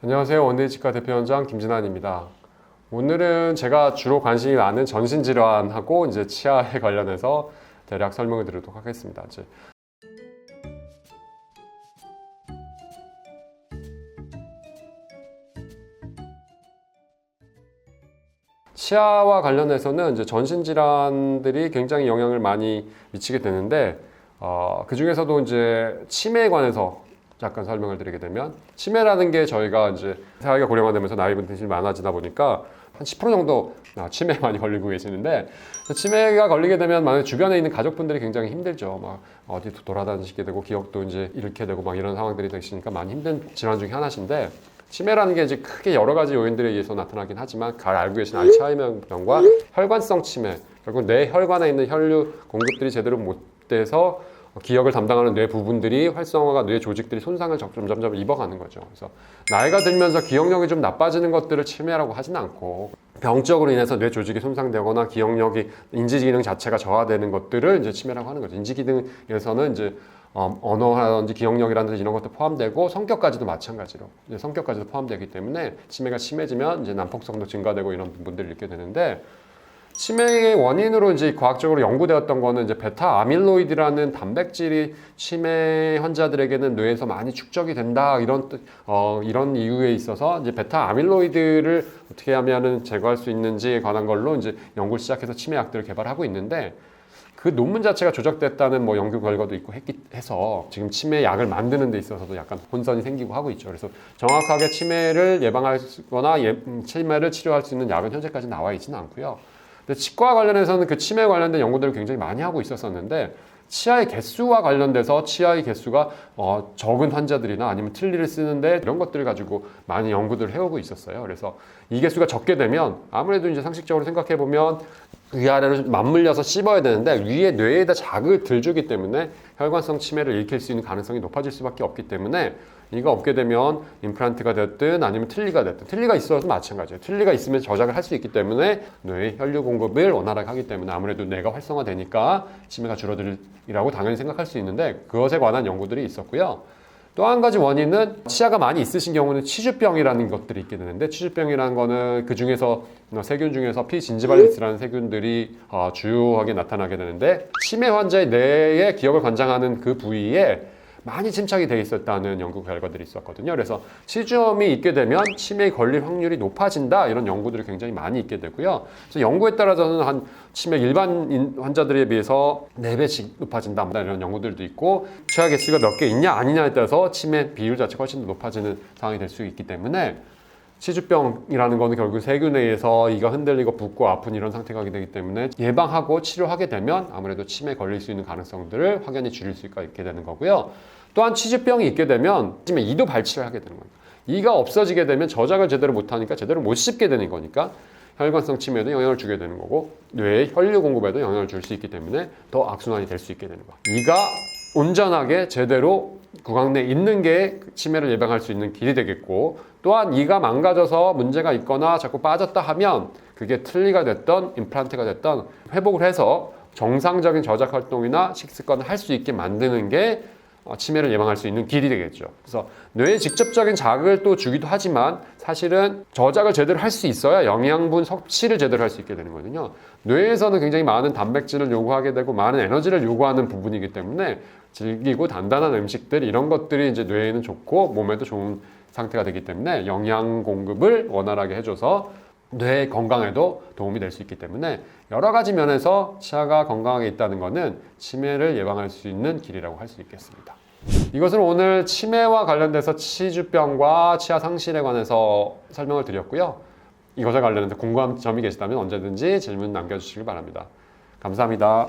안녕하세요. 원데이치과 대표원장 김진환입니다. 오늘은 제가 주로 관심이 많은 전신질환하고 이제 치아에 관련해서 대략 설명을 드리도록 하겠습니다. 치아와 관련해서는 이제 전신질환들이 굉장히 영향을 많이 미치게 되는데, 그 중에서도 이제 치매에 관해서 잠깐 설명을 드리게 되면, 치매라는 게 저희가 이제 사회가 고령화되면서 나이 분들이 많아지다 보니까 한 10% 정도 치매에 많이 걸리고 계시는데, 치매가 걸리게 되면 만약 주변에 있는 가족분들이 굉장히 힘들죠. 막 어디도 돌아다니시게 되고 기억도 이제 잃게 되고 막 이런 상황들이 되시니까 많이 힘든 질환 중에 하나신데, 치매라는 게 이제 크게 여러 가지 요인들에 의해서 나타나긴 하지만 잘 알고 계신 알츠하이머병과 혈관성 치매, 결국 뇌 혈관에 있는 혈류 공급들이 제대로 못 돼서 기억을 담당하는 뇌 부분들이 활성화가 뇌 조직들이 손상을 점점 입어가는 거죠. 그래서 나이가 들면서 기억력이 좀 나빠지는 것들을 치매라고 하진 않고, 병적으로 인해서 뇌 조직이 손상되거나 기억력이 인지기능 자체가 저하되는 것들을 이제 치매라고 하는 거죠. 인지기능에서는 이제 언어라든지 기억력이라든지 이런 것도 포함되고 성격까지도 마찬가지로 이제 성격까지도 포함되기 때문에 치매가 심해지면 이제 난폭성도 증가되고 이런 부분들을 잃게 되는데, 치매의 원인으로 이제 과학적으로 연구되었던 거는 이제 베타 아밀로이드라는 단백질이 치매 환자들에게는 뇌에서 많이 축적이 된다, 이런 이유에 있어서 이제 베타 아밀로이드를 어떻게 하면은 제거할 수 있는지에 관한 걸로 이제 연구를 시작해서 치매 약들을 개발하고 있는데, 그 논문 자체가 조작됐다는 뭐 연구 결과도 있고 해서 지금 치매 약을 만드는 데 있어서도 약간 혼선이 생기고 하고 있죠. 그래서 정확하게 치매를 예방하거나 치매를 치료할 수 있는 약은 현재까지 나와 있지는 않고요. 근데 치과 관련해서는 그 치매 관련된 연구들을 굉장히 많이 하고 있었는데, 치아의 개수와 관련돼서 치아의 개수가 적은 환자들이나 아니면 틀니를 쓰는데 이런 것들을 가지고 많이 연구들을 해오고 있었어요. 그래서 이 개수가 적게 되면 아무래도 이제 상식적으로 생각해 보면 위아래로 맞물려서 씹어야 되는데 위에 뇌에다 자극을 덜 주기 때문에 혈관성 치매를 일으킬 수 있는 가능성이 높아질 수밖에 없기 때문에, 이가 없게 되면 임플란트가 됐든 아니면 틀니가 됐든, 틀니가 있어도 마찬가지예요. 틀니가 있으면 저작을 할 수 있기 때문에 뇌의 혈류 공급을 원활하게 하기 때문에 아무래도 뇌가 활성화되니까 치매가 줄어들이라고 당연히 생각할 수 있는데, 그것에 관한 연구들이 있었고요. 또 한 가지 원인은 치아가 많이 있으신 경우는 치주병이라는 것들이 있게 되는데, 치주병이라는 거는 그 중에서 세균 중에서 피진지발리스라는 세균들이 주요하게 나타나게 되는데, 치매 환자의 뇌의 기억을 관장하는 그 부위에 많이 침착이 돼 있었다는 연구 결과들이 있었거든요. 그래서 치주염이 있게 되면 치매에 걸릴 확률이 높아진다, 이런 연구들이 굉장히 많이 있게 되고요. 그래서 연구에 따라서는 한 치매 일반 환자들에 비해서 4배씩 높아진다, 이런 연구들도 있고, 치아 개수가 몇 개 있냐 아니냐에 따라서 치매 비율 자체가 훨씬 더 높아지는 상황이 될 수 있기 때문에, 치주병이라는 거는 결국 세균에 의해서 이가 흔들리고 붓고 아픈 이런 상태가 되기 때문에 예방하고 치료하게 되면 아무래도 치매에 걸릴 수 있는 가능성들을 확연히 줄일 수가 있게 되는 거고요. 또한 치주병이 있게 되면 치매 이도 발치를 하게 되는 거예요. 이가 없어지게 되면 저작을 제대로 못하니까 제대로 못 씹게 되는 거니까 혈관성 치매에도 영향을 주게 되는 거고, 뇌의 혈류 공급에도 영향을 줄 수 있기 때문에 더 악순환이 될 수 있게 되는 거예요. 이가 온전하게 제대로 구강 내에 있는 게 치매를 예방할 수 있는 길이 되겠고, 또한 이가 망가져서 문제가 있거나 자꾸 빠졌다 하면 그게 틀니가 됐던 임플란트가 됐던 회복을 해서 정상적인 저작 활동이나 식습관을 할 수 있게 만드는 게 치매를 예방할 수 있는 길이 되겠죠. 그래서 뇌에 직접적인 자극을 또 주기도 하지만 사실은 저작을 제대로 할 수 있어야 영양분 섭취를 제대로 할 수 있게 되는 거거든요. 뇌에서는 굉장히 많은 단백질을 요구하게 되고 많은 에너지를 요구하는 부분이기 때문에 질기고 단단한 음식들, 이런 것들이 이제 뇌에는 좋고 몸에도 좋은 상태가 되기 때문에 영양 공급을 원활하게 해줘서 뇌 건강에도 도움이 될 수 있기 때문에, 여러 가지 면에서 치아가 건강하게 있다는 것은 치매를 예방할 수 있는 길이라고 할 수 있겠습니다. 이것은 오늘 치매와 관련돼서 치주병과 치아 상실에 관해서 설명을 드렸고요. 이것에 관련해서 궁금한 점이 계시다면 언제든지 질문 남겨주시기 바랍니다. 감사합니다.